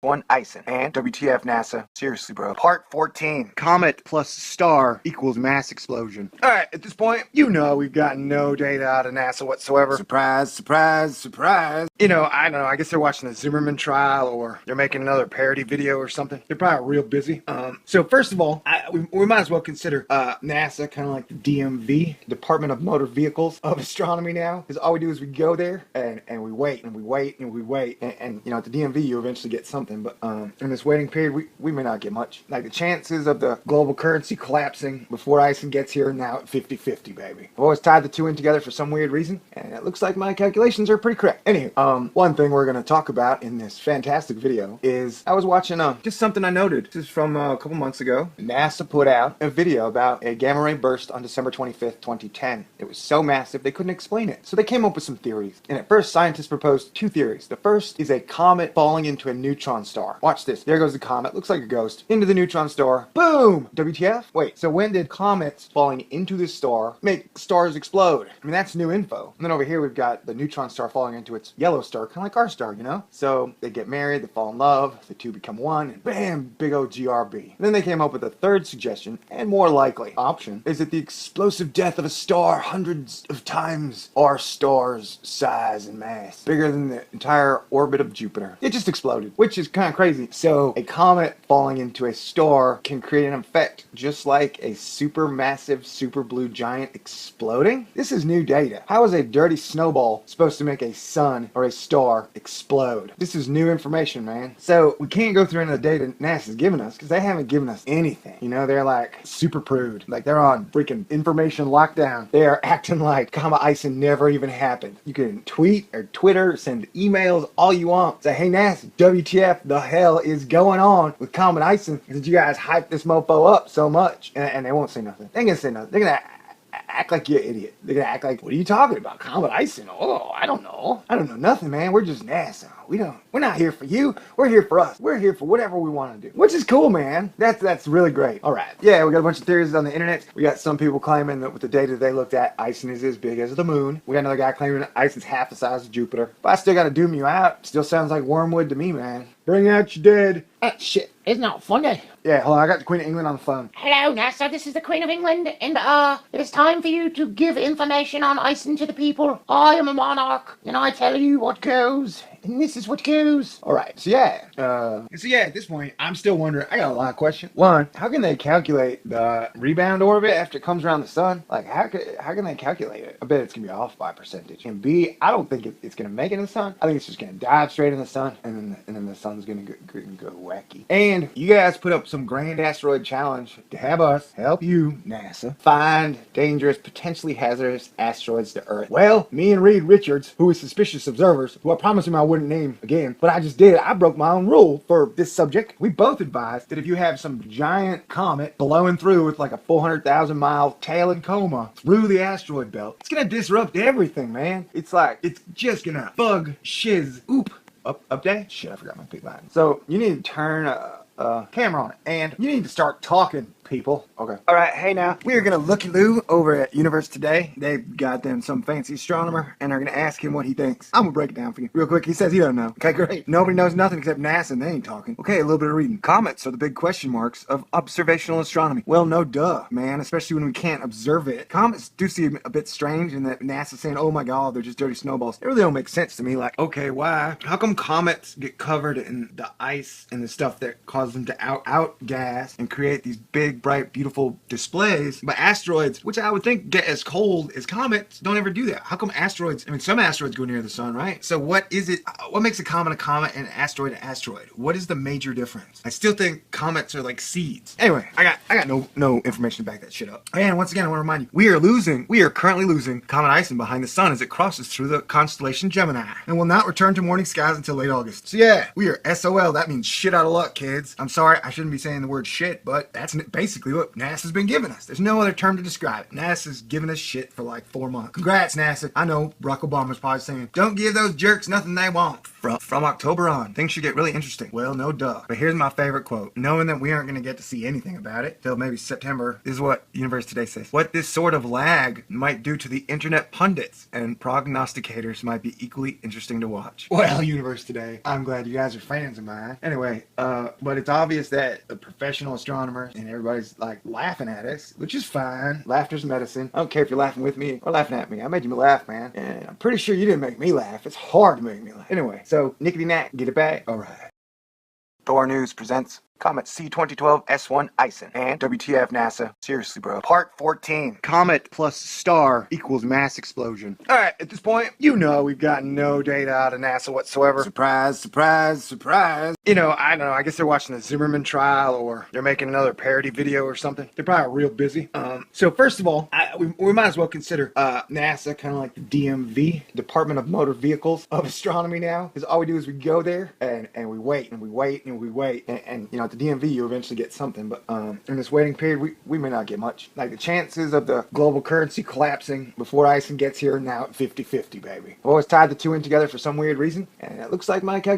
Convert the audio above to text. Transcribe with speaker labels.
Speaker 1: One ISON and WTF NASA. Seriously, bro. Part 14.
Speaker 2: Comet plus star equals mass explosion.
Speaker 1: Alright, at this point, you know we've gotten no data out of NASA whatsoever. Surprise, surprise, surprise. You know, I don't know, I guess they're watching the Zimmerman trial or they're making another parody video or something. They're probably real busy. So first of all, we might as well consider NASA kind of like the DMV, Department of Motor Vehicles of Astronomy now. Because all we do is we go there and we wait and we wait and we wait. And you know, at the DMV you eventually get something. But in this waiting period, we may not get much. Like the chances of the global currency collapsing before ISON gets here are now at 50-50, baby. I've always tied the two in together for some weird reason, and it looks like my calculations are pretty correct. Anywho, one thing we're going to talk about in this fantastic video is I was watching just something I noted. This is from a couple months ago. NASA put out a video about a gamma ray burst on December 25th, 2010. It was so massive they couldn't explain it. So they came up with some theories. And at first, scientists proposed two theories. The first is a comet falling into a neutron star. Watch this. There goes the comet. Looks like a ghost. Into the neutron star. Boom! WTF? Wait, so when did comets falling into this star make stars explode? I mean, that's new info. And then over here we've got the neutron star falling into its yellow star, kind of like our star, you know? So they get married, they fall in love, the two become one, and bam, big old GRB. And then they came up with a third suggestion, and more likely option, is that the explosive death of a star hundreds of times our star's size and mass. Bigger than the entire orbit of Jupiter. It just exploded, which is kind of crazy. So a comet falling into a star can create an effect just like a supermassive super blue giant exploding? This is new data. How is a dirty snowball supposed to make a sun or a star explode? This is new information, man. So we can't go through any of the data NASA's given us because they haven't given us anything. You know, they're like super prude. Like they're on freaking information lockdown. They are acting like Comet ISON never even happened. You can tweet or Twitter, send emails, all you want. Say, hey NASA, WTF the hell is going on with Comet ISON? Did you guys hype this mofo up so much? And they won't say nothing. They ain't gonna say nothing. They're gonna act like you're an idiot. They're gonna act like, what are you talking about? Comet ISON? Oh, I don't know. I don't know nothing, man. We're just NASA. We're not here for you. We're here for us. We're here for whatever we want to do. Which is cool, man. That's really great. All right. Yeah, we got a bunch of theories on the internet. We got some people claiming that with the data they looked at, ISON is as big as the moon. We got another guy claiming that ISON's half the size of Jupiter. But I still gotta doom you out. Still sounds like wormwood to me, man. Bring out your dead.
Speaker 3: Shit, it's not funny.
Speaker 1: Yeah, hold on. I got the Queen of England on the phone.
Speaker 3: Hello, NASA, this is the Queen of England, and it's time for you to give information on ISON to the people. I am a monarch, and I tell you what goes, and this is what goes.
Speaker 1: Alright, so yeah. At this point, I'm still wondering, I got a lot of questions. One, how can they calculate the rebound orbit after it comes around the sun? Like, how can they calculate it? I bet it's gonna be off by a percentage. And B, I don't think it's gonna make it in the sun. I think it's just gonna dive straight in the sun, and then the sun's gonna go wacky. And you guys put up some grand asteroid challenge to have us help you, NASA, find dangerous, potentially hazardous asteroids to Earth. Well, me and Reed Richards, who is Suspicious Observers, who I promised him I wouldn't name again, but I just did. I broke my own rule for this subject. We both advised that if you have some giant comet blowing through with like a 400,000 mile tail and coma through the asteroid belt, it's gonna disrupt everything, man. It's just gonna bug shiz. Oop. Update? Shit, I forgot my big line. So you need to turn a camera on it, and you need to start talking, people. Okay. All right. Hey, now we are gonna looky-loo over at Universe Today. They've got them some fancy astronomer, and are gonna ask him what he thinks. I'm gonna break it down for you real quick. He says he doesn't know. Okay, great. Nobody knows nothing except NASA, and they ain't talking. Okay, a little bit of reading. Comets are the big question marks of observational astronomy. Well, no duh, man. Especially when we can't observe it. Comets do seem a bit strange, in that NASA's saying, "Oh my God, they're just dirty snowballs." It really don't make sense to me. Like, okay, why? How come comets get covered in the ice and the stuff that causes them to outgas and create these big, bright, beautiful displays, but asteroids, which I would think get as cold as comets, don't ever do that? How come asteroids, I mean, some asteroids go near the sun, right? So what is it, what makes a comet and an asteroid an asteroid? What is the major difference? I still think comets are like seeds. Anyway, I got no information to back that shit up. And once again, I want to remind you, we are currently losing Comet ISON behind the sun as it crosses through the constellation Gemini, and will not return to morning skies until late August. So yeah, we are SOL. That means shit out of luck, kids. I'm sorry, I shouldn't be saying the word shit, but that's basically what NASA's been giving us. There's no other term to describe it. NASA's giving us shit for like 4 months. Congrats, NASA. I know Barack Obama's probably saying, don't give those jerks nothing they want. From October on, things should get really interesting. Well, no duh. But here's my favorite quote. Knowing that we aren't going to get to see anything about it till maybe September, this is what Universe Today says. What this sort of lag might do to the internet pundits and prognosticators might be equally interesting to watch. Well, Universe Today, I'm glad you guys are fans of mine. Anyway, but it's obvious that the professional astronomers and everybody's like laughing at us, which is fine. Laughter's medicine. I don't care if you're laughing with me or laughing at me. I made you laugh, man. And I'm pretty sure you didn't make me laugh. It's hard to make me laugh. Anyway, so nickety knack, get it back? Alright. Thor News presents Comet C2012 S1 ISON and WTF NASA. Seriously, bro. Part 14.
Speaker 2: Comet plus star equals mass explosion.
Speaker 1: Alright, at this point, you know we've gotten no data out of NASA whatsoever. Surprise, surprise, surprise. You know, I don't know, I guess they're watching the Zimmerman trial or they're making another parody video or something. They're probably real busy. So first of all, we might as well consider NASA kind of like the DMV, Department of Motor Vehicles of Astronomy now. Because all we do is we go there and we wait and we wait and we wait. And you know, at the DMV you eventually get something. But in this waiting period, we may not get much. Like the chances of the global currency collapsing before ISON gets here are now at 50-50, baby. I've always tied the two in together for some weird reason. And it looks like my calculation